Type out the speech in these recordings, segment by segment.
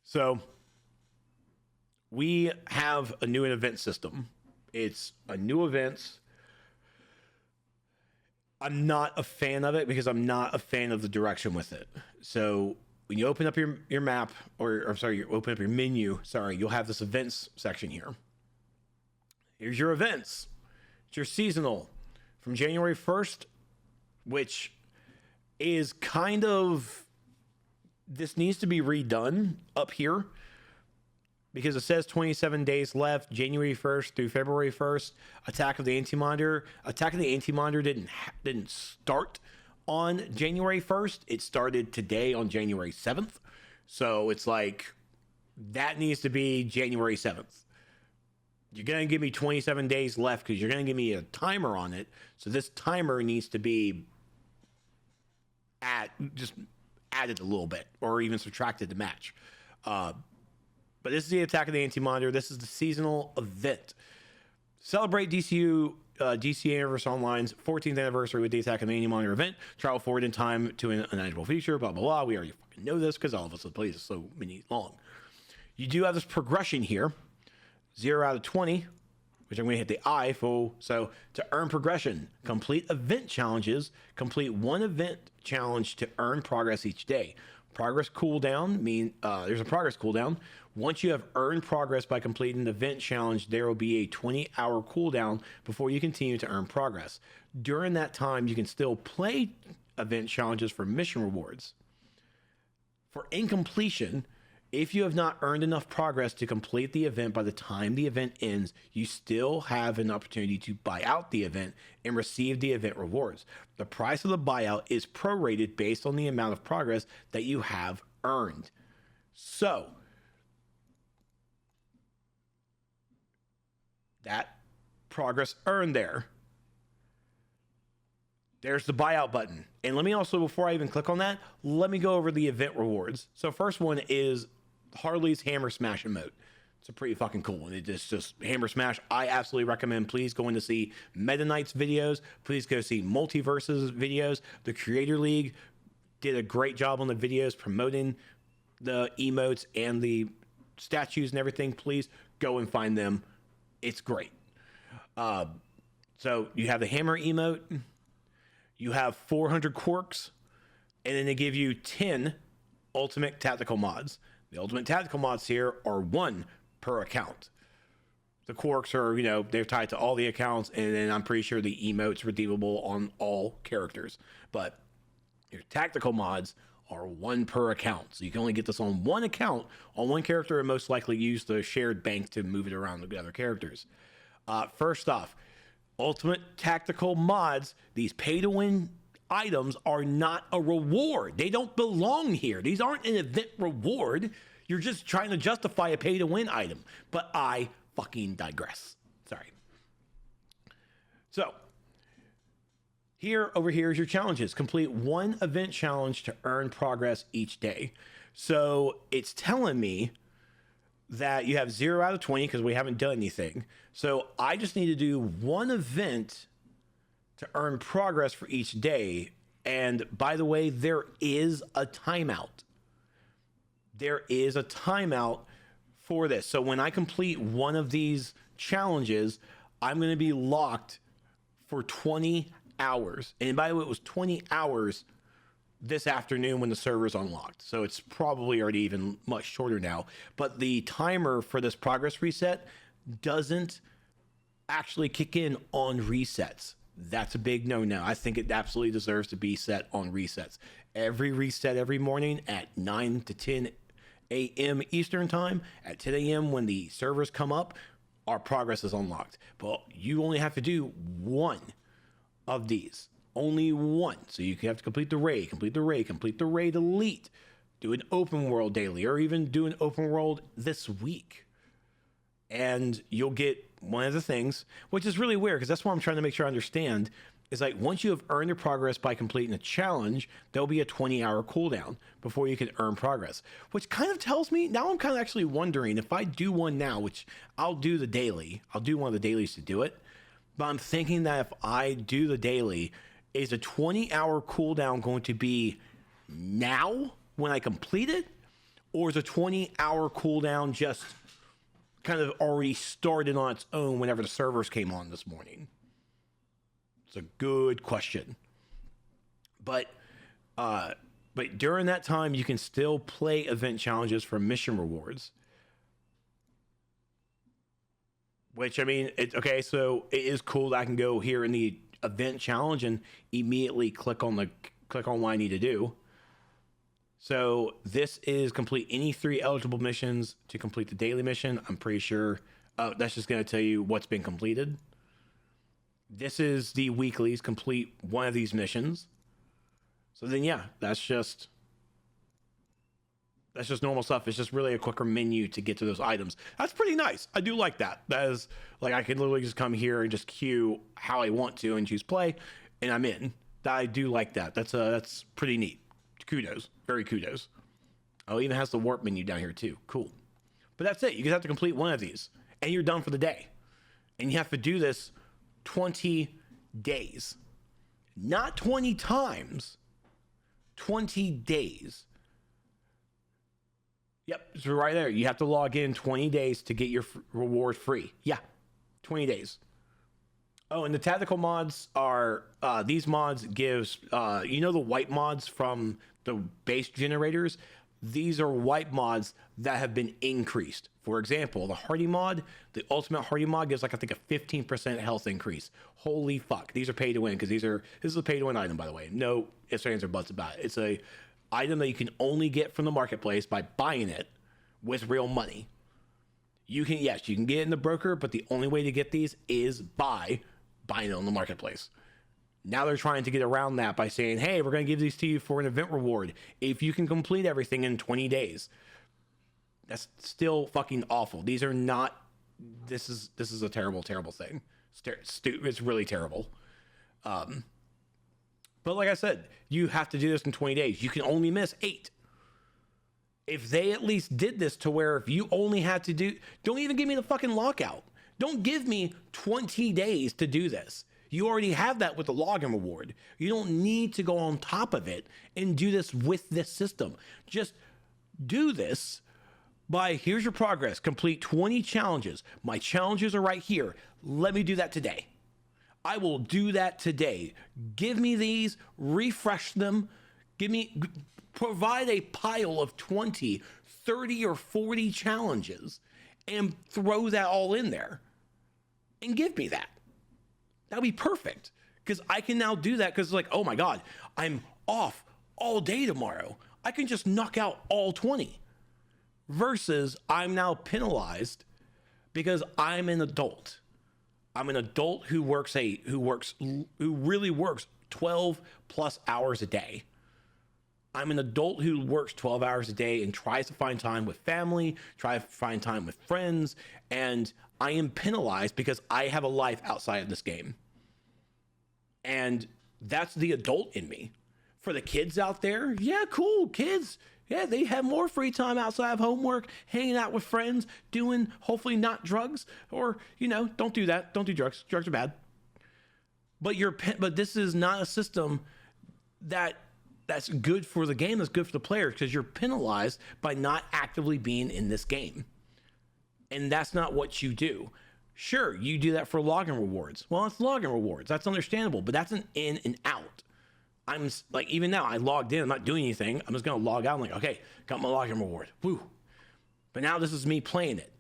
So we have a new event system. It's a new events. I'm not a fan of it because I'm not a fan of the direction with it. So when you open up your map, or I'm sorry, you open up your menu, sorry, you'll have this events section here. Here's your events. It's your seasonal from January 1st, which is kind of, this needs to be redone up here because it says 27 days left, January 1st through February 1st. Attack of the Anti-Monitor. Attack of the Anti-Monitor didn't start on January 1st. It started today on January 7th. So it's like, that needs to be January 7th. You're going to give me 27 days left because you're going to give me a timer on it. So this timer needs to be just added a little bit or even subtracted to match. But this is the Attack of the Anti-Monitor. This is the seasonal event. Celebrate DCU Universe Online's 14th anniversary with the Attack of the Anti-Monitor event. Travel forward in time to an unedible future, blah, blah, blah. We already fucking know this because all of us have played this so many long. You do have this progression here. 0 out of 20, which I'm going to hit the I for. So to earn progression, complete event challenges, complete one event challenge to earn progress each day. Progress cooldown there's a progress cooldown. Once you have earned progress by completing the event challenge, there will be a 20-hour cooldown before you continue to earn progress. During that time, you can still play event challenges for mission rewards. For incompletion, if you have not earned enough progress to complete the event by the time the event ends, you still have an opportunity to buy out the event and receive the event rewards. The price of the buyout is prorated based on the amount of progress that you have earned. So, that progress earned there's the buyout button. And let me also, before I even click on that, let me go over the event rewards. So first one is Harley's Hammer Smash emote. It's a pretty fucking cool one. It's just Hammer Smash. I absolutely recommend. Please go in to see Meta Knight's videos. Please go see Multiverse's videos. The Creator League did a great job on the videos promoting the emotes and the statues and everything. Please go and find them. It's great. So you have the Hammer emote. You have 400 quirks, and then they give you 10 ultimate tactical mods. The ultimate tactical mods here are 1 per account. The quirks are, they're tied to all the accounts, and then I'm pretty sure the emote's redeemable on all characters. But your tactical mods are 1 per account. So you can only get this on 1 account, on 1 character, and most likely use the shared bank to move it around with other characters. First off, ultimate tactical mods, these pay-to-win items are not a reward. They don't belong here. These aren't an event reward. You're just trying to justify a pay-to-win item. But I fucking digress. Sorry. So, over here is your challenges. Complete 1 event challenge to earn progress each day. So, it's telling me that you have 0 out of 20 because we haven't done anything. So I just need to do 1 event to earn progress for each day. And by the way, there is a timeout. There is a timeout for this. So when I complete 1 of these challenges, I'm going to be locked for 20 hours. And by the way, it was 20 hours this afternoon when the server's unlocked. So it's probably already even much shorter now. But the timer for this progress reset doesn't actually kick in on resets. That's a big no-no. I think it absolutely deserves to be set on resets. Every reset every morning at 9 to 10 a.m. Eastern time. At 10 a.m. when the servers come up, our progress is unlocked. But you only have to do 1 of these. Only 1. So you have to complete the raid, complete the raid elite, do an open world daily, or even do an open world this week. And you'll get one of the things, which is really weird because that's what I'm trying to make sure I understand, is like once you have earned your progress by completing a challenge, there'll be a 20-hour cooldown before you can earn progress, which kind of tells me, now I'm kind of actually wondering if I do one now, which I'll do the daily, I'll do one of the dailies to do it, but I'm thinking that if I do the daily, is a 20-hour cooldown going to be now when I complete it? Or is a 20-hour cooldown just kind of already started on its own whenever the servers came on this morning? It's a good question. But during that time, you can still play event challenges for mission rewards. Which, I mean, okay, so it is cool that I can go here in the event challenge and immediately click on what I need to do. So this is complete any 3 eligible missions to complete the daily mission. I'm pretty sure that's just going to tell you what's been completed. This is the weeklies, complete one of these missions. So then, yeah, that's just normal stuff. It's just really a quicker menu to get to those items. That's pretty nice. I do like that. That is, like, I can literally just come here and just queue how I want to and choose play, and I'm in. I do like that. That's pretty neat. Kudos. Very kudos. Oh, it even has the warp menu down here too. Cool. But that's it. You just have to complete one of these, and you're done for the day. And you have to do this 20 days. Not 20 times. 20 days. Yep, so right there. You have to log in 20 days to get your reward free. Yeah, 20 days. Oh, and the tactical mods are, these mods gives, you know the wipe mods from the base generators? These are wipe mods that have been increased. For example, the Hardy mod, the ultimate Hardy mod gives like, I think, a 15% health increase. Holy fuck. These are pay to win because this is a pay to win item, by the way. No ifs, ands, or buts about it. It's a item that you can only get from the marketplace by buying it with real money. You can get it in the broker, but the only way to get these is by buying it on the marketplace. Now they're trying to get around that by saying, hey, we're going to give these to you for an event reward if you can complete everything in 20 days. That's still fucking awful. These are not, this is a terrible, terrible thing. It's really terrible. But like I said, you have to do this in 20 days. You can only miss 8. If they at least did this to where if you only had to do, don't even give me the fucking lockout. Don't give me 20 days to do this. You already have that with the login reward. You don't need to go on top of it and do this with this system. Just do this by, here's your progress. Complete 20 challenges. My challenges are right here. Let me do that today. I will do that today. Give me these, refresh them, provide a pile of 20, 30, or 40 challenges and throw that all in there and give me that. That'd be perfect because I can now do that because it's like, oh my God, I'm off all day tomorrow. I can just knock out all 20 versus I'm now penalized because I'm an adult. I'm an adult who really works 12 plus hours a day. I'm an adult who works 12 hours a day and tries to find time with family, try to find time with friends, and I am penalized because I have a life outside of this game. And that's the adult in me. For the kids out there, yeah, cool, kids. Yeah, they have more free time outside of homework, hanging out with friends, doing hopefully not drugs, or, don't do that. Don't do drugs. Drugs are bad. But this is not a system that's good for the game, that's good for the players, because you're penalized by not actively being in this game. And that's not what you do. Sure, you do that for login rewards. Well, it's login rewards. That's understandable, but that's an in and out. I'm like, even now, I logged in. I'm not doing anything. I'm just going to log out. I'm like, okay, got my login reward. Woo. But now this is me playing it.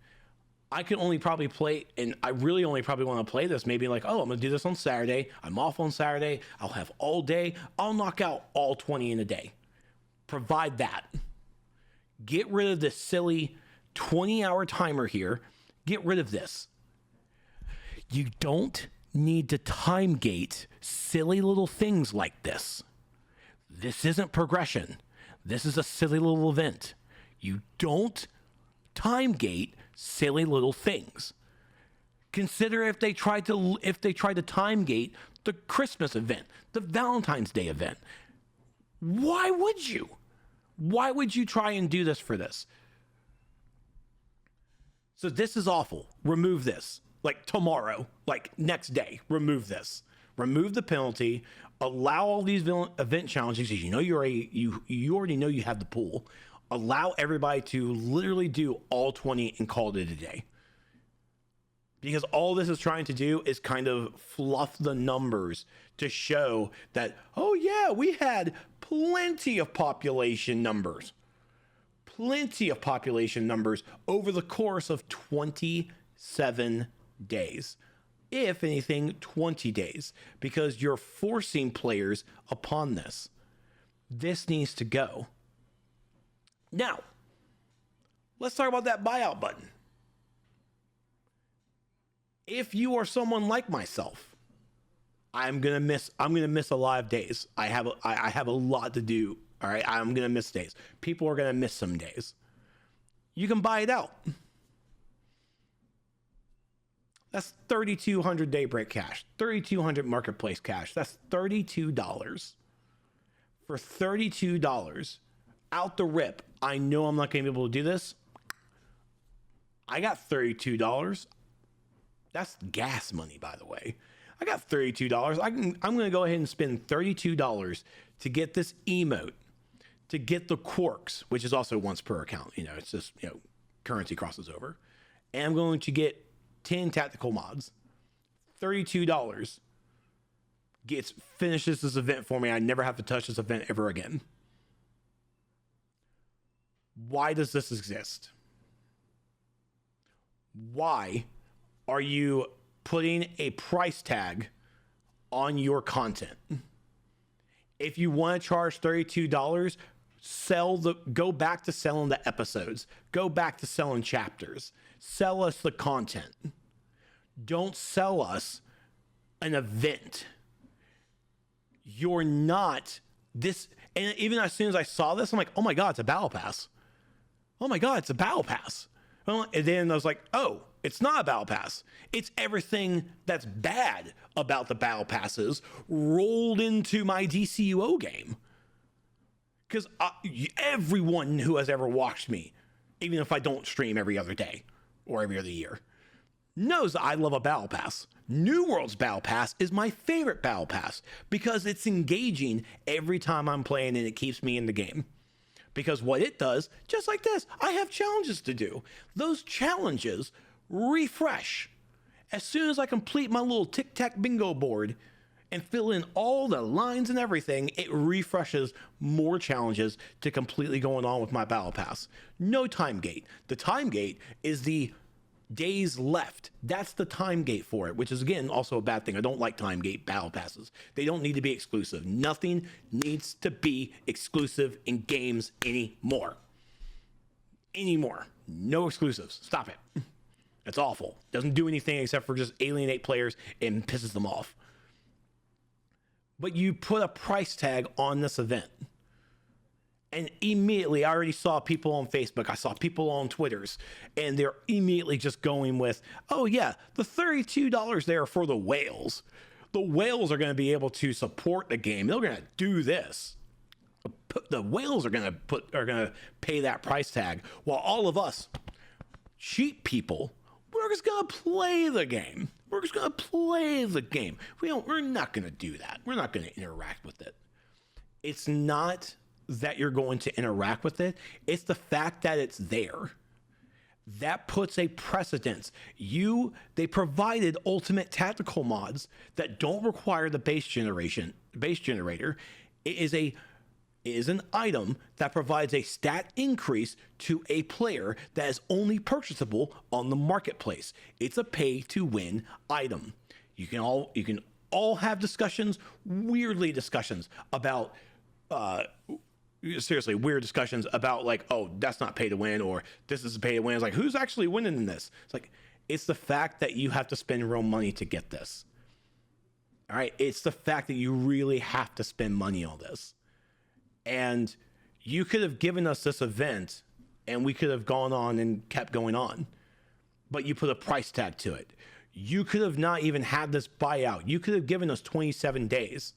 I can only probably play, and I really only probably want to play this maybe like, oh, I'm going to do this on Saturday. I'm off on Saturday. I'll have all day. I'll knock out all 20 in a day. Provide that. Get rid of this silly 20-hour timer here. Get rid of this. You don't need to time gate silly little things like this. This isn't progression. This is a silly little event. You don't time gate silly little things. Consider if they tried to time gate the Christmas event, the Valentine's Day event. Why would you? Why would you try and do this for this? So this is awful. Remove this. Like tomorrow, like next day, remove this. Remove the penalty. Allow all these event challenges. You know you already know you have the pool. Allow everybody to literally do all 20 and call it a day. Because all this is trying to do is kind of fluff the numbers to show that, oh yeah, we had plenty of population numbers. Plenty of population numbers over the course of 27 days. If anything, 20 days. Because you're forcing players upon this. This needs to go. Now, let's talk about that buyout button. If you are someone like myself, I'm gonna miss a lot of days. I have a lot to do. All right, I'm gonna miss days. People are gonna miss some days. You can buy it out. That's 3,200 Daybreak cash, 3,200 marketplace cash. That's $32. For $32 out the rip, I know I'm not gonna be able to do this. I got $32. That's gas money, by the way. I got $32. I'm going to go ahead and spend $32 to get this emote, to get the quirks, which is also once per account. You know, it's just, you know, currency crosses over. And I'm going to get 10 tactical mods. $32 finishes this event for me. I never have to touch this event ever again. Why does this exist? Why are you putting a price tag on your content? If you want to charge $32, go back to selling the episodes. Go back to selling chapters. Sell us the content. Don't sell us an event. You're not this. And even as soon as I saw this, I'm like, oh my God, it's a battle pass. Oh my God, it's a battle pass. And then I was like, oh, it's not a battle pass. It's everything that's bad about the battle passes rolled into my DCUO game. Because everyone who has ever watched me, even if I don't stream every other day or every other year, knows that I love a battle pass. New World's battle pass is my favorite battle pass because it's engaging every time I'm playing and it keeps me in the game. Because what it does, just like this, I have challenges to do. Those challenges refresh. As soon as I complete my little tic-tac bingo board and fill in all the lines and everything, it refreshes more challenges to completely going on with my battle pass. No time gate. The time gate is the days left. That's the time gate for it, which is again also a bad thing. I don't like time gate battle passes. They don't need to be exclusive. Nothing needs to be exclusive in games anymore. No exclusives. Stop it. It's awful. Doesn't do anything except for just alienate players and pisses them off. But you put a price tag on this event. And immediately, I already saw people on Facebook, I saw people on Twitters, and they're immediately just going with, oh yeah, the $32 there for the whales. The whales are going to be able to support the game. They're going to do this. The whales are going to pay that price tag, while all of us cheap people, we're just going to play the game. We're just going to play the game. We're not going to do that. We're not going to interact with it. It's not that you're going to interact with it. It's the fact that it's there. That puts a precedence. They provided ultimate tactical mods that don't require the base generator. It is an item that provides a stat increase to a player that is only purchasable on the marketplace. It's a pay to win item. You can all have discussions, weirdly discussions about seriously weird discussions about like, oh, that's not pay to win, or this is pay to win. It's like, who's actually winning in this? It's like, it's the fact that you have to spend real money to get this. All right. It's the fact that you really have to spend money on this. And you could have given us this event and we could have gone on and kept going on, but you put a price tag to it. You could have not even had this buyout. You could have given us 27 days.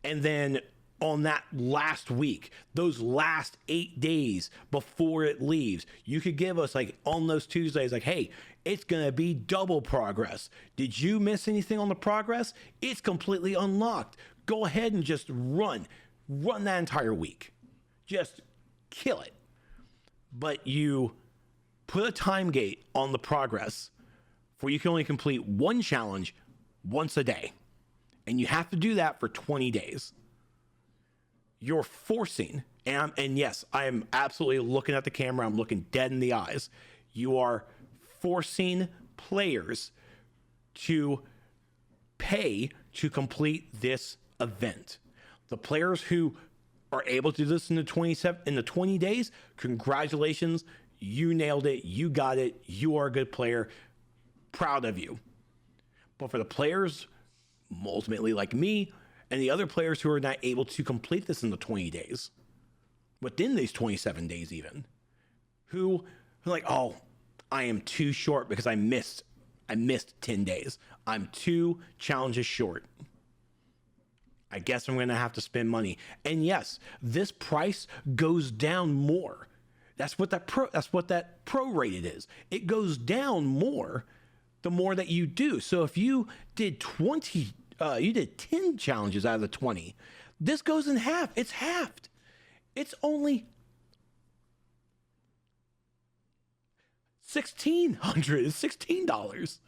And then on that last week, those last 8 days before it leaves, you could give us like on those Tuesdays, like, hey, it's going to be double progress. Did you miss anything on the progress? It's completely unlocked. Go ahead and just run that entire week. Just kill it. but you put a time gate on the progress where you can only complete one challenge once a day. And you have to do that for 20 days. You're forcing, and yes, I am absolutely looking at the camera. I'm looking dead in the eyes. You are forcing players to pay to complete this event. The players who are able to do this in the 20 days, congratulations. You nailed it. You got it. You are a good player. Proud of you. But for the players, ultimately like me, and the other players who are not able to complete this in the 20 days, within these 27 days even, who are like, oh, I am too short because I missed 10 days. I'm 2 challenges short. I guess I'm going to have to spend money. And yes, this price goes down more. That's what that prorated is. It goes down more the more that you do. So if you did 10 challenges out of the 20, this goes in half. It's halved. It's only $16.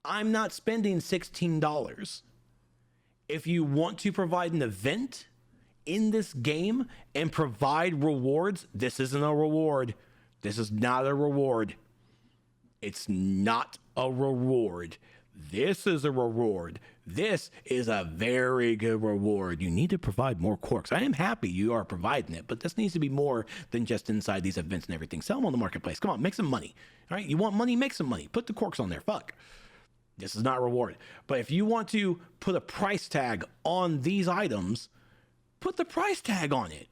I'm not spending $16. If you want to provide an event in this game and provide rewards, this isn't a reward. This is not a reward. It's not a reward. This is a reward. This is a very good reward. You need to provide more corks. I am happy you are providing it, but this needs to be more than just inside these events and everything. Sell them on the marketplace. Come on, make some money. All right, you want money? Make some money. Put the corks on there. Fuck. This is not a reward. But if you want to put a price tag on these items, put the price tag on it.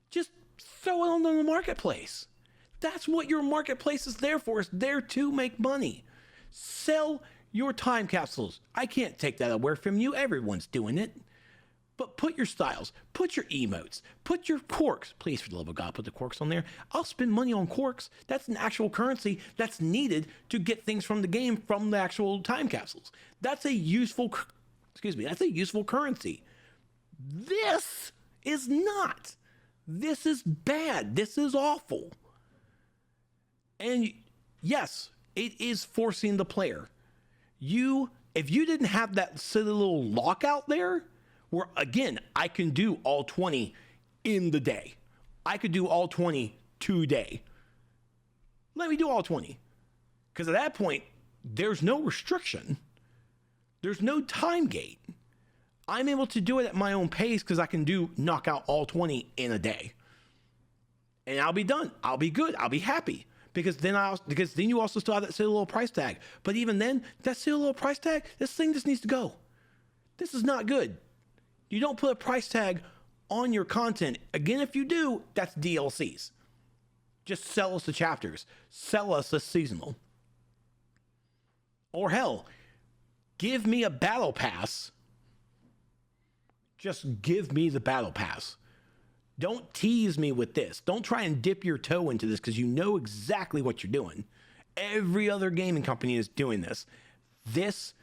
Just throw it on the marketplace. That's what your marketplace is there for. It's there to make money. Sell your time capsules. I can't take that away from you. Everyone's doing it. But put your styles, put your emotes, put your corks. Please, for the love of God, put the corks on there. I'll spend money on corks. That's an actual currency that's needed to get things from the game from the actual time capsules. That's a useful, that's a useful currency. This is not. This is bad. This is awful. And yes, it is forcing the player. If you didn't have that silly little lockout there, where again, I can do all 20 in the day. I could do all 20 today. Let me do all 20. Because at that point, there's no restriction. There's no time gate. I'm able to do it at my own pace because I can knock out all 20 in a day. And I'll be done. I'll be good. I'll be happy. Because then you also still have that silly little price tag. But even then, that silly little price tag, this thing just needs to go. This is not good. You don't put a price tag on your content. Again, if you do, that's DLCs. Just sell us the chapters. Sell us the seasonal. Or hell, give me a battle pass. Just give me the battle pass. Don't tease me with this. Don't try and dip your toe into this because you know exactly what you're doing. Every other gaming company is doing this. This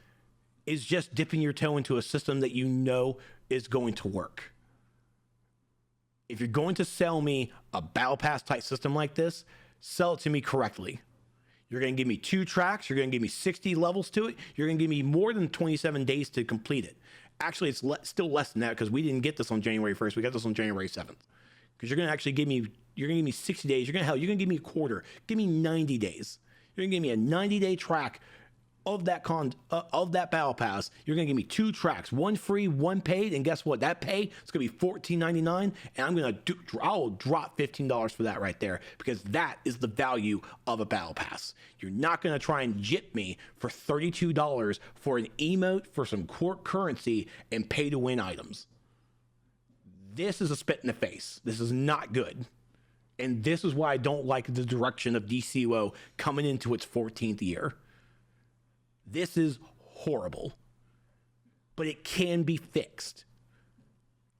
is just dipping your toe into a system that you know is going to work. If you're going to sell me a battle pass type system like this, sell it to me correctly. You're going to give me 2 tracks. You're going to give me 60 levels to it. You're going to give me more than 27 days to complete it. Actually, it's still less than that because we didn't get this on January 1st. We got this on January 7th. Because you're going to actually give me 60 days. You're going to give me a quarter. Give me 90 days. You're going to give me a 90-day track of that battle pass. You're going to give me 2 tracks, 1 free, 1 paid, and guess what? That pay is going to be $14.99, and I'll drop $15 for that right there because that is the value of a battle pass. You're not going to try and jip me for $32 for an emote, for some core currency, and pay to win items. This is a spit in the face. This is not good. And this is why I don't like the direction of DCUO coming into its 14th year. This is horrible, but it can be fixed.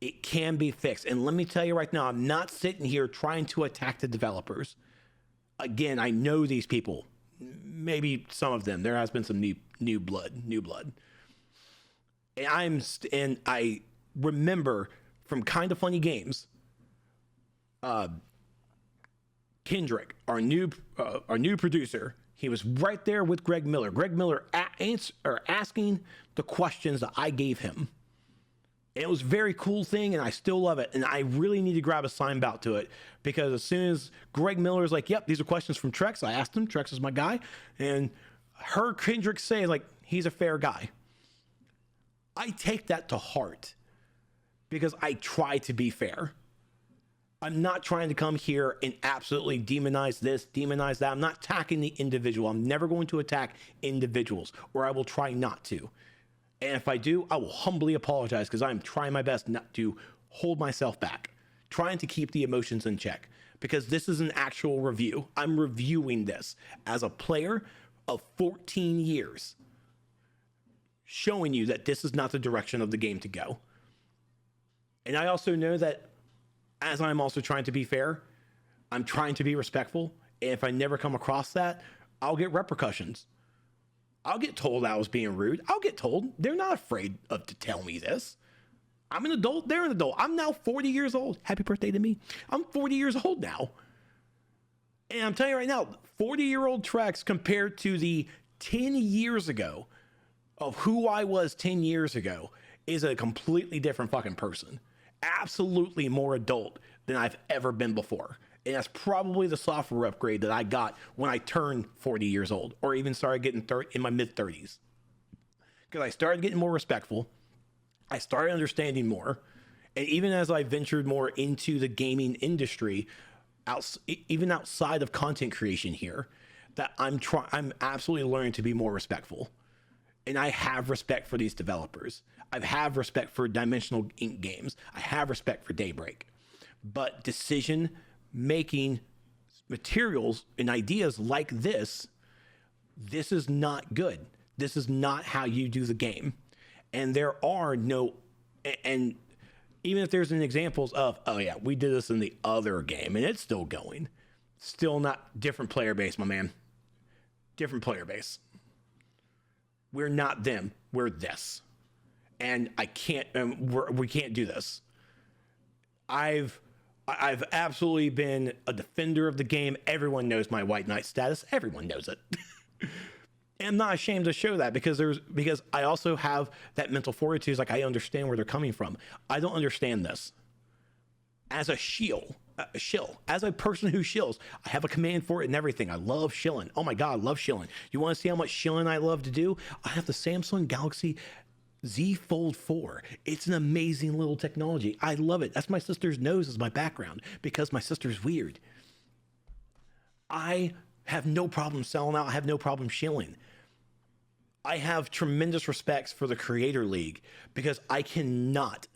It can be fixed. And let me tell you right now, I'm not sitting here trying to attack the developers. Again, I know these people, maybe some of them. There has been some new blood. And I remember from Kind of Funny Games, Kendrick, our new producer, he was right there with Greg Miller. Greg Miller asking the questions that I gave him. And it was a very cool thing, and I still love it. And I really need to grab a sign bout to it, because as soon as Greg Miller is like, yep, these are questions from Trex, I asked him. Trex is my guy. And heard Kendrick say, like, he's a fair guy. I take that to heart because I try to be fair. I'm not trying to come here and absolutely demonize this, demonize that. I'm not attacking the individual. I'm never going to attack individuals, or I will try not to. And if I do, I will humbly apologize, because I'm trying my best not to hold myself back, trying to keep the emotions in check, because this is an actual review. I'm reviewing this as a player of 14 years, showing you that this is not the direction of the game to go. And I also know that as I'm also trying to be fair, I'm trying to be respectful. And if I never come across that, I'll get repercussions. I'll get told I was being rude. I'll get told. They're not afraid to tell me this. I'm an adult. They're an adult. I'm now 40 years old. Happy birthday to me. I'm 40 years old now. And I'm telling you right now, 40-year-old Trex compared to the 10 years ago of who I was 10 years ago is a completely different fucking person. Absolutely more adult than I've ever been before. And that's probably the software upgrade that I got when I turned 40 years old, or even started getting in my mid 30s. Because I started getting more respectful. I started understanding more. And even as I ventured more into the gaming industry, even outside of content creation here, that I'm absolutely learning to be more respectful. And I have respect for these developers. I have respect for Dimensional Ink Games. I have respect for Daybreak. But decision-making materials and ideas like this is not good. This is not how you do the game. And there are no... And even if there's an examples of, oh yeah, we did this in the other game, and it's still going. Still not different player base, my man. Different player base. We're not them. We're this. And I can't, we can't do this. I've absolutely been a defender of the game. Everyone knows my White Knight status. Everyone knows it. And I'm not ashamed to show that, because I also have that mental fortitude. It's like, I understand where they're coming from. I don't understand this. As a shill, as a person who shills, I have a command for it and everything. I love shilling. Oh my God, I love shilling. You want to see how much shilling I love to do? I have the Samsung Galaxy Z Fold 4. It's an amazing little technology. I love it. That's my sister's nose as my background, because my sister's weird. I have no problem selling out. I have no problem shilling. I have tremendous respects for the Creator League, because I cannot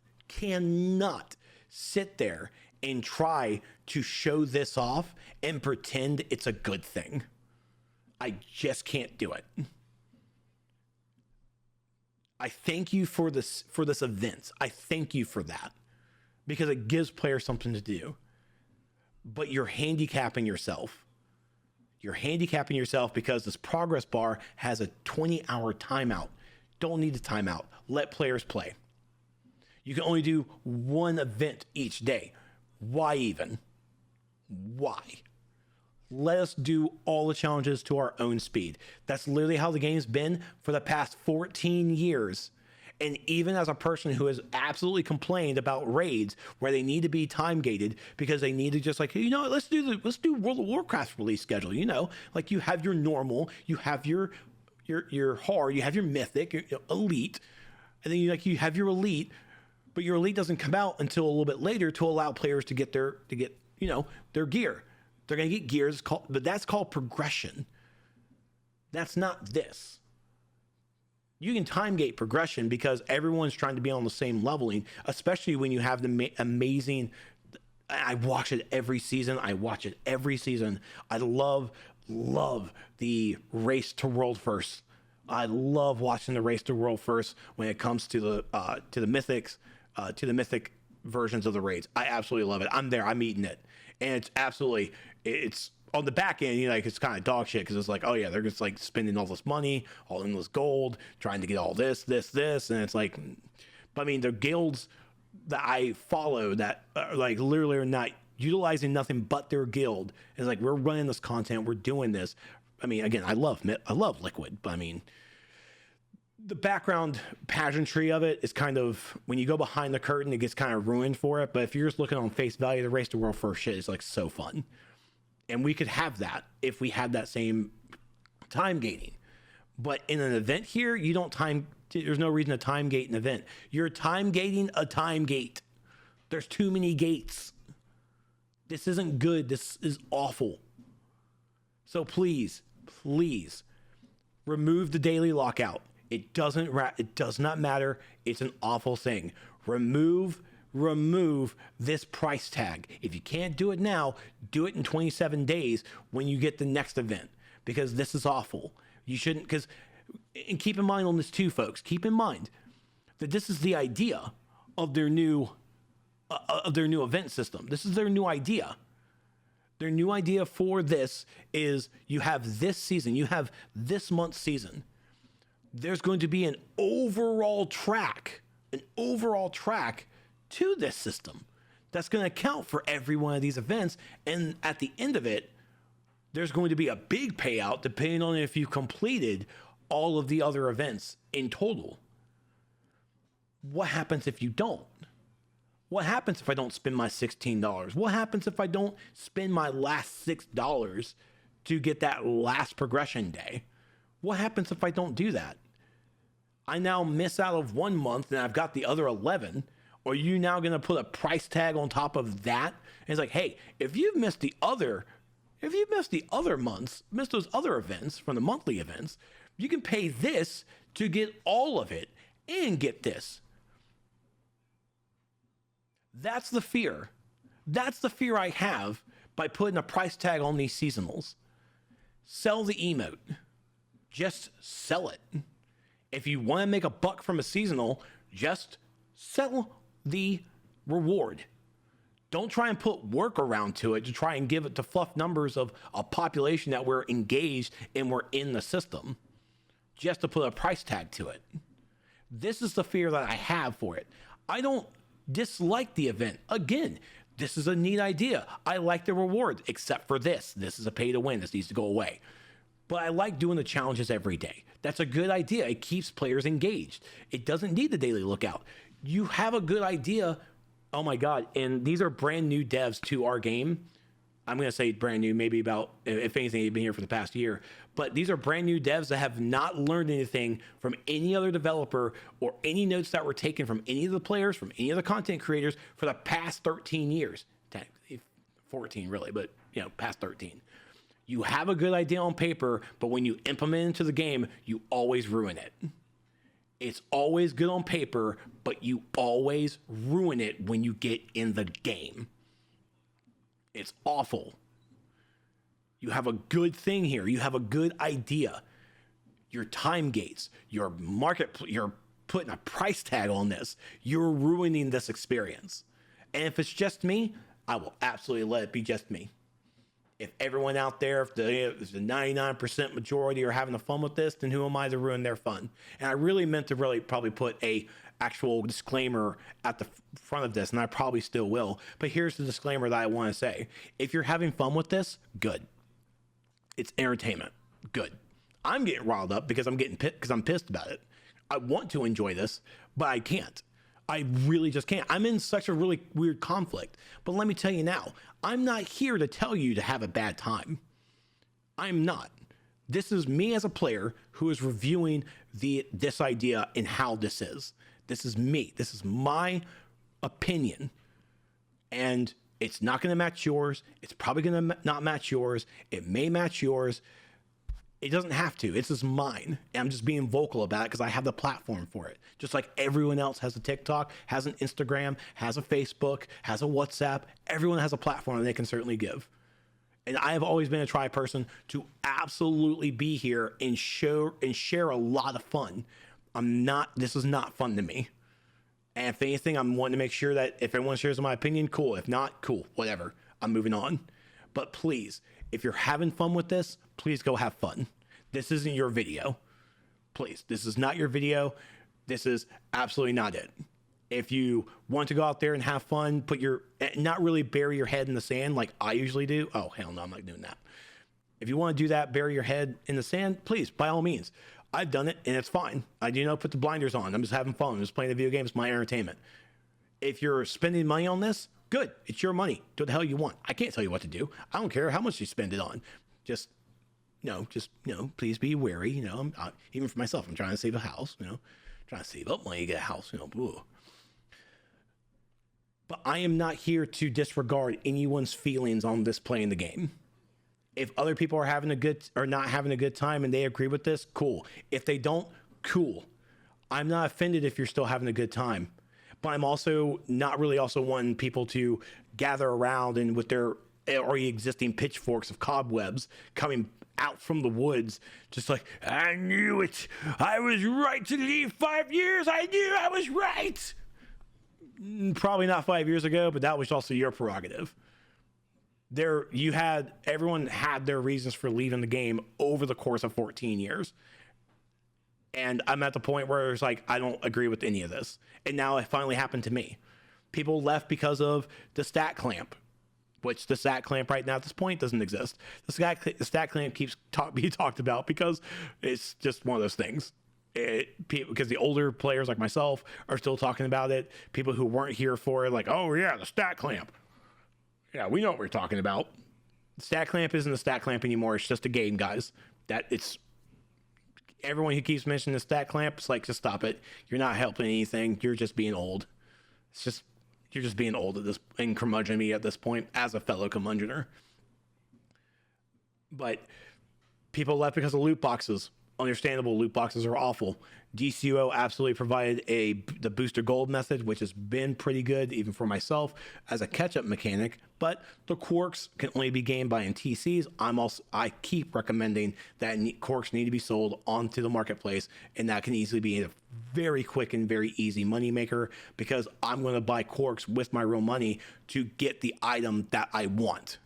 sit there and try to show this off and pretend it's a good thing. I just can't do it. I thank you for this event. I thank you for that, because it gives players something to do. But you're handicapping yourself. You're handicapping yourself because this progress bar has a 20-hour timeout. Don't need a timeout. Let players play. You can only do one event each day. Why even? Why? Let us do all the challenges to our own speed. That's literally how the game's been for the past 14 years. And even as a person who has absolutely complained about raids where they need to be time gated because they need to just like, you know, let's do World of Warcraft release schedule. You know, like you have your normal, you have your hard, you have your mythic, your elite, and then you have your elite, but your elite doesn't come out until a little bit later to allow players to get their gear. They're going to get gears, but that's called progression. That's not this. You can time gate progression because everyone's trying to be on the same leveling, especially when you have the amazing. I watch it every season. I love the race to world first. I love watching the race to world first when it comes to the mythics, to the mythic versions of the raids. I absolutely love it. I'm there. I'm eating it, and it's on the back end, like it's kind of dog shit because it's like, oh yeah, they're just like spending all this money, all in this gold, trying to get all this, and it's like, but I mean, the guilds that I follow that are like literally are not utilizing nothing but their guild. It's like, we're running this content, we're doing this. I mean, again, I love Liquid, but I mean, the background pageantry of it is kind of, when you go behind the curtain, it gets kind of ruined for it. But if you're just looking on face value, the Race to World First shit is like so fun. And we could have that if we had that same time gating. But in an event here, you don't there's no reason to time gate an event. You're time gating a time gate. There's too many gates. This isn't good. This is awful. So please, please remove the daily lockout. It does not matter. It's an awful thing. Remove this price tag. If you can't do it now, do it in 27 days when you get the next event, because this is awful. You shouldn't, and keep in mind on this too, folks, keep in mind that this is the idea of their new event system. This is their new idea. Their new idea for this is, you have this season, you have this month's season. There's going to be an overall track to this system that's going to account for every one of these events. And at the end of it, there's going to be a big payout depending on if you completed all of the other events in total. What happens if you don't? What happens if I don't spend my $16? What happens if I don't spend my last $6 to get that last progression day? What happens if I don't do that? I now miss out of 1 month and I've got the other 11. Or are you now going to put a price tag on top of that? And it's like, hey, if you've missed the other months, missed those other events from the monthly events, you can pay this to get all of it and get this. That's the fear. That's the fear I have by putting a price tag on these seasonals. Sell the emote. Just sell it. If you want to make a buck from a seasonal, just sell the reward. Don't try and put work around to it to try and give it to fluff numbers of a population that we're engaged and we're in the system, just to put a price tag to it. This is the fear that I have for it. I don't dislike the event. Again, this is a neat idea. I like the reward, except for this. This is a pay to win. This needs to go away. But I like doing the challenges every day. That's a good idea. It keeps players engaged. It doesn't need the daily lookout. You have a good idea. Oh my God. And these are brand new devs to our game. I'm going to say brand new, maybe about, if anything, they've been here for the past year. But these are brand new devs that have not learned anything from any other developer or any notes that were taken from any of the players, from any of the content creators for the past 13 years. 14 really, but past 13. You have a good idea on paper, but when you implement it into the game, you always ruin it. It's always good on paper, but you always ruin it when you get in the game. It's awful. You have a good thing here. You have a good idea. Your time gates, your market, you're putting a price tag on this. You're ruining this experience. And if it's just me, I will absolutely let it be just me. If everyone out there, if the 99% majority are having fun with this, then who am I to ruin their fun? And I really meant to probably put a actual disclaimer at the front of this, and I probably still will. But here's the disclaimer that I want to say. If you're having fun with this, good. It's entertainment. Good. I'm getting riled up because I'm pissed about it. I want to enjoy this, but I can't. I really just can't. I'm in such a really weird conflict. But let me tell you now, I'm not here to tell you to have a bad time. I'm not. This is me as a player who is reviewing this idea and how this is. This is me. This is my opinion. And it's not going to match yours. It's probably going to not match yours. It may match yours. It doesn't have to. It's just mine. And I'm just being vocal about it because I have the platform for it. Just like everyone else has a TikTok, has an Instagram, has a Facebook, has a WhatsApp. Everyone has a platform that they can certainly give. And I have always been a try person to absolutely be here and share a lot of fun. This is not fun to me. And if anything, I'm wanting to make sure that if everyone shares my opinion, cool. If not, cool, whatever. I'm moving on. But please, if you're having fun with this, please go have fun. This isn't your video. Please, this is not your video. This is absolutely not it. If you want to go out there and have fun, not really bury your head in the sand like I usually do. Oh, hell no, I'm not doing that. If you want to do that, bury your head in the sand, please, by all means. I've done it and it's fine. I do put the blinders on. I'm just having fun. I'm just playing the video games, my entertainment. If you're spending money on this, good. It's your money. Do what the hell you want. I can't tell you what to do. I don't care how much you spend it on. Just please be wary. Even for myself, I'm trying to save a house, trying to save up money to get a house, Boo. But I am not here to disregard anyone's feelings on this playing the game. If other people are not having a good time and they agree with this, cool. If they don't, cool. I'm not offended if you're still having a good time. But I'm also not really also wanting people to gather around and with their already existing pitchforks of cobwebs coming out from the woods, just like, I knew it. I was right to leave 5 years. I knew I was right. Probably not 5 years ago, but that was also your prerogative. Everyone had their reasons for leaving the game over the course of 14 years. And I'm at the point where it's like, I don't agree with any of this. And now it finally happened to me. People left because of the stat clamp, which the stat clamp right now at this point doesn't exist. The stat clamp keeps being talked about because it's just one of those things. Because the older players like myself are still talking about it. People who weren't here for it, like, oh yeah, the stat clamp. Yeah, we know what we're talking about. Stat clamp isn't a stat clamp anymore. It's just a game, guys. Everyone who keeps mentioning the stat clamp, it's like, just stop it. You're not helping anything. You're just being old. You're just being old at this and curmudgeon me at this point as a fellow curmudgeoner. But people left because of loot boxes. Understandable, loot boxes are awful. DCUO absolutely provided the booster gold method, which has been pretty good even for myself as a catch-up mechanic, but the quirks can only be gained by NTCs. I keep recommending that quirks need to be sold onto the marketplace, and that can easily be a very quick and very easy moneymaker, because I'm going to buy quirks with my real money to get the item that I want,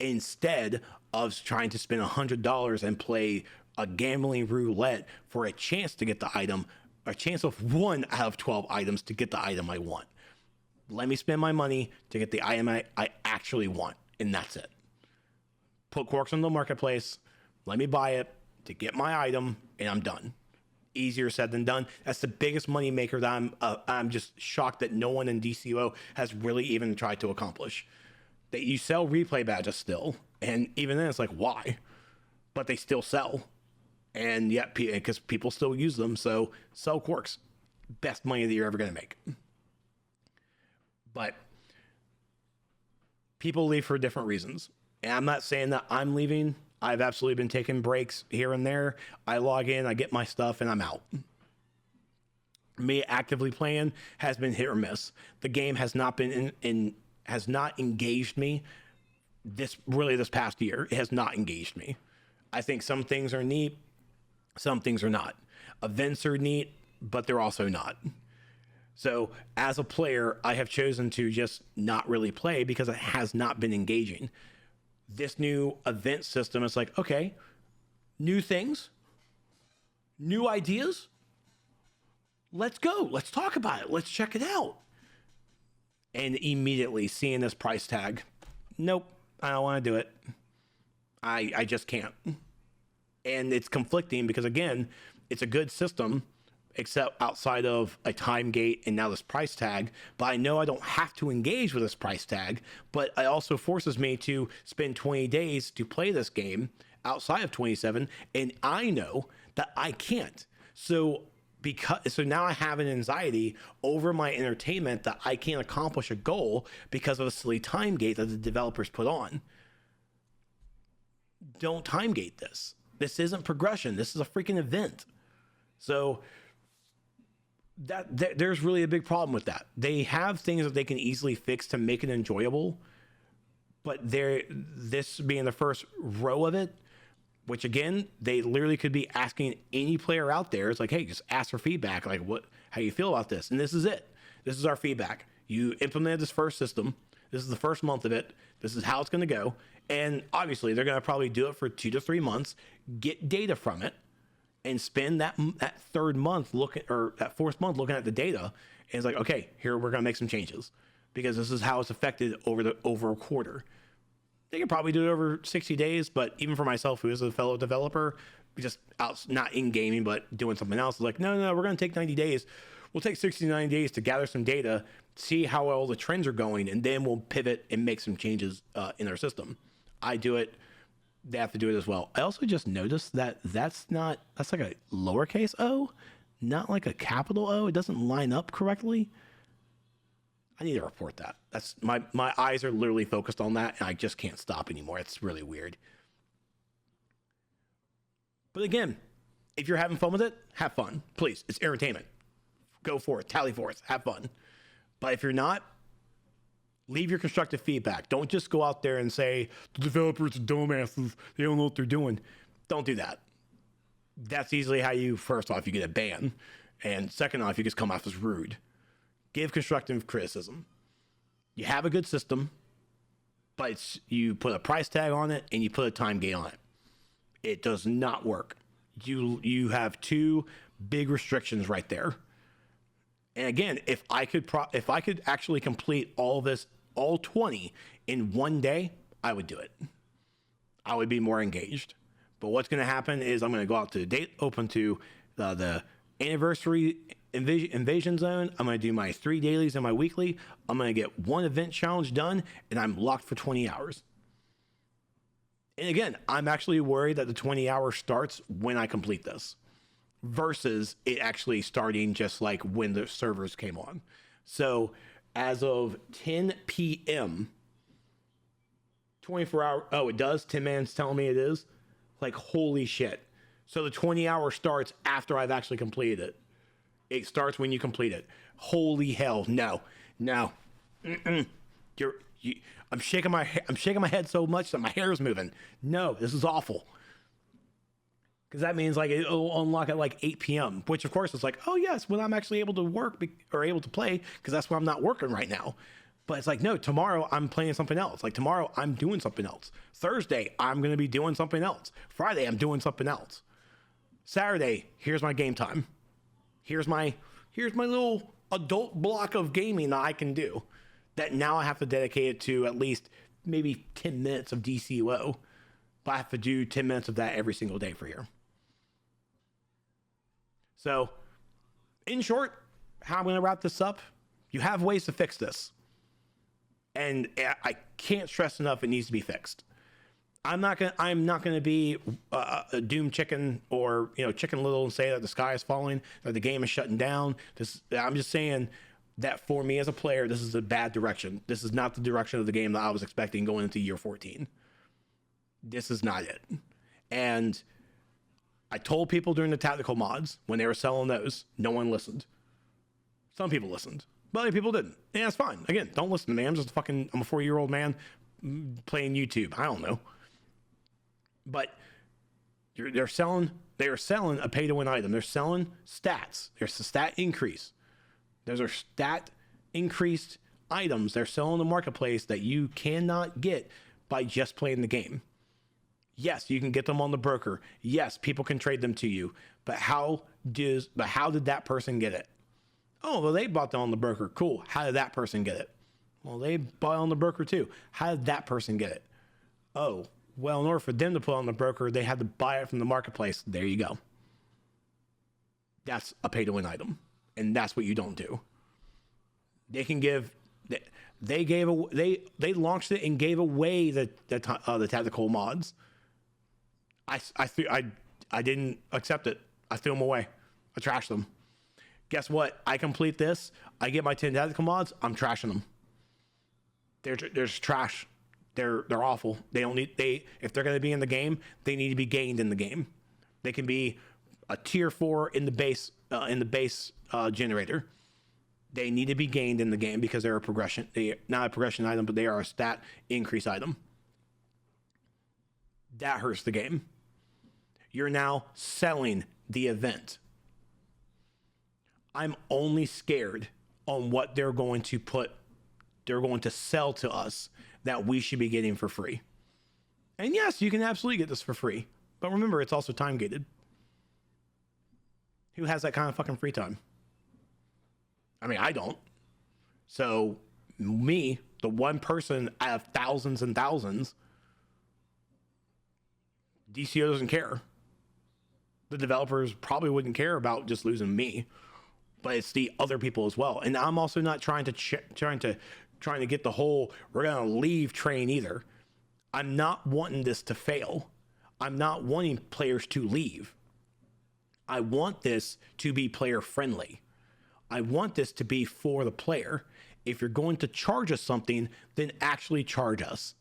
instead of trying to spend $100 and play a gambling roulette for a chance to get the item, a chance of 1 out of 12 items to get the item I want. Let me spend my money to get the item I actually want, and that's it. Put quirks on the marketplace, let me buy it to get my item, and I'm done. Easier said than done. That's the biggest money maker that I'm just shocked that no one in DCUO has really even tried to accomplish. That you sell replay badges still, and even then it's like, why? But they still sell. And yet, because people still use them, so sell quirks. Best money that you're ever going to make. But people leave for different reasons. And I'm not saying that I'm leaving. I've absolutely been taking breaks here and there. I log in, I get my stuff, and I'm out. Me actively playing has been hit or miss. The game has not been has not engaged me this past year. It has not engaged me. I think some things are neat. Some things are not. Events are neat, but they're also not. So as a player, I have chosen to just not really play because it has not been engaging. This new event system is like, okay, new things, new ideas. Let's go. Let's talk about it. Let's check it out. And immediately seeing this price tag, nope, I don't want to do it. I just can't. And it's conflicting because, again, it's a good system, except outside of a time gate and now this price tag. But I know I don't have to engage with this price tag, but it also forces me to spend 20 days to play this game outside of 27, and I know that I can't. So now I have an anxiety over my entertainment that I can't accomplish a goal because of a silly time gate that the developers put on. Don't time gate this. This isn't progression. This is a freaking event. So there's really a big problem with that. They have things that they can easily fix to make it enjoyable, but this being the first row of it, which again, they literally could be asking any player out there. It's like, hey, just ask for feedback. Like, how you feel about this? And this is it. This is our feedback. You implemented this first system. This is the first month of it. This is how it's going to go. And obviously, they're going to probably do it for 2 to 3 months, get data from it, and spend that third month looking, or that fourth month looking at the data. And it's like, okay, here we're going to make some changes because this is how it's affected over a quarter. They could probably do it over 60 days, but even for myself, who is a fellow developer, just out, not in gaming, but doing something else, like, no, we're going to take 90 days. We'll take 60 to 90 days to gather some data, see how well the trends are going, and then we'll pivot and make some changes in our system. I do it. They have to do it as well. I also just noticed that that's like a lowercase o, not like a capital O. It doesn't line up correctly. I need to report that. That's my eyes are literally focused on that, and I just can't stop anymore. It's really weird. But again, if you're having fun with it, have fun. Please, it's entertainment. Go for it. Tally force. Have fun. But if you're not, leave your constructive feedback. Don't just go out there and say, the developers are dumbasses. They don't know what they're doing. Don't do that. That's easily how you, first off, you get a ban. And second off, you just come off as rude. Give constructive criticism. You have a good system, but you put a price tag on it and you put a time gate on it. It does not work. You have two big restrictions right there. And again, if I could actually complete all 20 in one day, I would do it. I would be more engaged. But what's going to happen is I'm going to go out to the date open to the anniversary invasion zone. I'm going to do my 3 dailies and my weekly. I'm going to get one event challenge done, and I'm locked for 20 hours. And again, I'm actually worried that the 20 hours starts when I complete this versus it actually starting just like when the servers came on. So as of 10 p.m., 24 hour, oh, it does? Tin Man's telling me it is? Like, holy shit. So the 20 hour starts after I've actually completed it. It starts when you complete it. Holy hell, no. I'm shaking my head so much that my hair is moving. No, this is awful. Because that means like it'll unlock at like 8 p.m., which of course is like, oh yes, when I'm actually able to work or able to play, because that's when I'm not working right now. But it's like, no, tomorrow I'm playing something else. Like tomorrow I'm doing something else. Thursday, I'm going to be doing something else. Friday, I'm doing something else. Saturday, here's my game time. Here's my little adult block of gaming that I can do. That now I have to dedicate it to at least maybe 10 minutes of DCUO. But I have to do 10 minutes of that every single day for here. So, in short, how I'm going to wrap this up, you have ways to fix this. And I can't stress enough it needs to be fixed. I'm not gonna be a doom chicken or Chicken Little and say that the sky is falling or the game is shutting down. I'm just saying that for me as a player, this is a bad direction. This is not the direction of the game that I was expecting going into year 14. This is not it. And I told people during the tactical mods when they were selling those, no one listened. Some people listened, but other people didn't. And that's fine. Again, don't listen to me. I'm a 4-year-old man playing YouTube. I don't know. But they are selling a pay-to-win item. They're selling stats. There's a stat increase. Those are stat increased items they're selling in the marketplace that you cannot get by just playing the game. Yes, you can get them on the broker. Yes, people can trade them to you. But how did that person get it? Oh, well, they bought them on the broker. Cool. How did that person get it? Well, they bought on the broker too. How did that person get it? Oh, well, in order for them to put on the broker, they had to buy it from the marketplace. There you go. That's a pay-to-win item, and that's what you don't do. They launched it and gave away the tactical mods. I didn't accept it. I threw them away. I trashed them. Guess what? I complete this. I get my 10 tactical mods. I'm trashing them. They're just trash. They're awful. If they're going to be in the game, they need to be gained in the game. They can be a tier 4 in the base generator. They need to be gained in the game because they're not a progression item, but they are a stat increase item. That hurts the game. You're now selling the event. I'm only scared on what they're going to sell to us that we should be getting for free. And yes, you can absolutely get this for free. But remember, it's also time gated. Who has that kind of fucking free time? I mean, I don't. So me, the one person out of thousands and thousands, DCUO doesn't care. The developers probably wouldn't care about just losing me, but it's the other people as well. And I'm also not trying to get the whole we're gonna leave train either. I'm not wanting this to fail. I'm not wanting players to leave. I want this to be player friendly. I want this to be for the player. If you're going to charge us something, then actually charge us.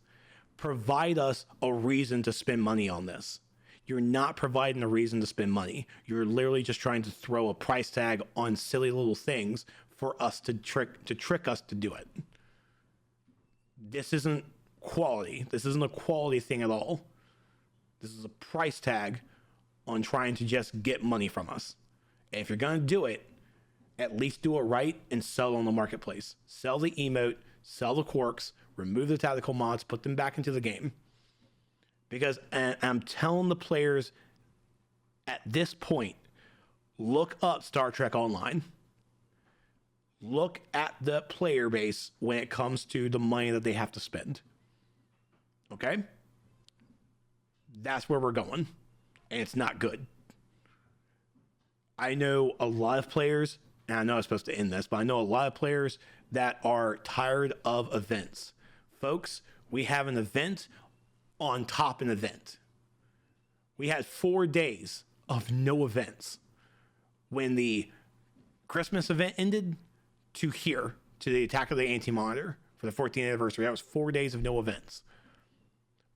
Provide us a reason to spend money on this. You're not providing a reason to spend money. You're literally just trying to throw a price tag on silly little things for us to trick us to do it. This isn't quality. This isn't a quality thing at all. This is a price tag on trying to just get money from us. And if you're going to do it, at least do it right and sell it on the marketplace. Sell the emote, sell the quirks, remove the tactical mods, put them back into the game. Because I'm telling the players at this point, look up Star Trek Online. Look at the player base when it comes to the money that they have to spend. Okay? That's where we're going. And it's not good. I know a lot of players, and I know I'm supposed to end this, but I know a lot of players that are tired of events. Folks, we have an event on top of an event. We had 4 days of no events. When the Christmas event ended to here, to the Attack of the Anti-Monitor for the 14th anniversary, that was 4 days of no events.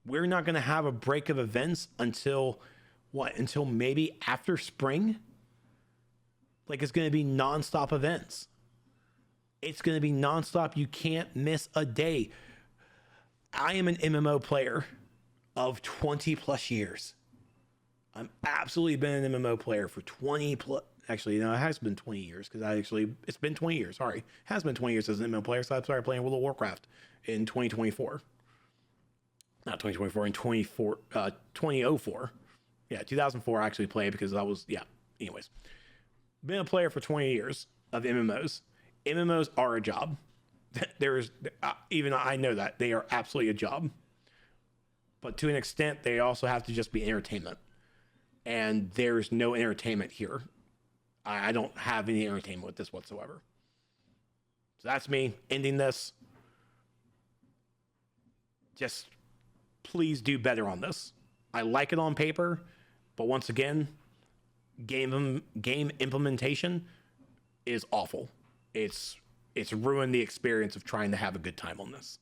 We're not going to have a break of events until what? Until maybe after spring? Like, it's going to be nonstop events. It's going to be nonstop. You can't miss a day. I am an MMO player of 20 plus years. I've absolutely been an MMO player for 20 plus. Actually, no, it has been 20 years because it's been 20 years. Sorry. It has been 20 years as an MMO player. So I started playing World of Warcraft in 2024. Not 2024, in 2004. Yeah, 2004 I actually played because I was, yeah. Anyways, been a player for 20 years of MMOs. MMOs are a job. Even I know that they are absolutely a job. But to an extent, they also have to just be entertainment. And there's no entertainment here. I don't have any entertainment with this whatsoever. So that's me ending this. Just please do better on this. I like it on paper, but once again, game implementation is awful. It's ruined the experience of trying to have a good time on this.